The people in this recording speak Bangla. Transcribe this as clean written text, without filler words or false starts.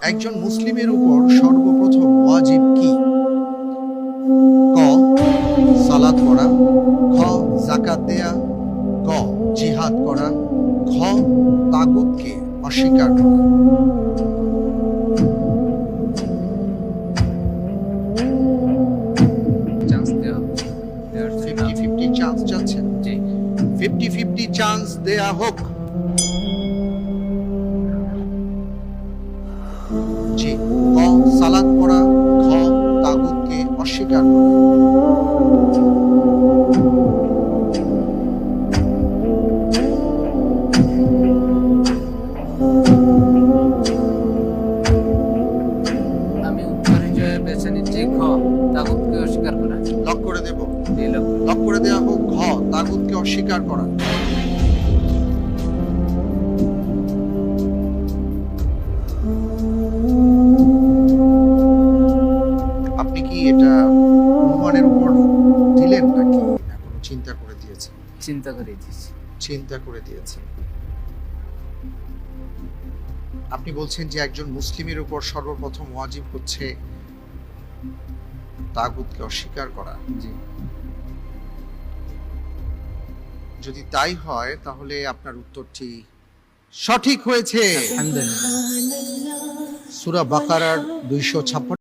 একজন মুসলিমের উপর সর্বপ্রথম ওয়াজিব কি? ক সালাত পড়া, খ যাকাত দেয়া, গ জিহাদ করা, ঘ তাগুতকে অস্বীকার করা। চান্স দেওয়া 50-50 চান্স চাচ্ছেন? জি 50-50 চান্স দেয়া হোক। জি, ক সালাত পড়া, খ তাগুতকে অস্বীকার করা। আমি উত্তর হিসেবে বেছে নিচ্ছি ঘ তাগুতকে অস্বীকার করা। লক করে দেব? এই লোক লক করে দেয়া হোক ঘ তাগুতকে অস্বীকার করা। আপনি কি এটা অনুমানের উপর দিলেন নাকি না কোনো চিন্তা করে দিয়েছেন? চিন্তা করে দিয়েছি। চিন্তা করে দিয়েছেন। আপনি বলছেন যে একজন মুসলিমের উপর সর্বপ্রথম ওয়াজিব হচ্ছে তাগুতকে অস্বীকার করা। জি যদি তাই হয় তাহলে আপনার উত্তরটি সঠিক হয়েছে। আলহামদুলিল্লাহ। সূরা বাকারার 256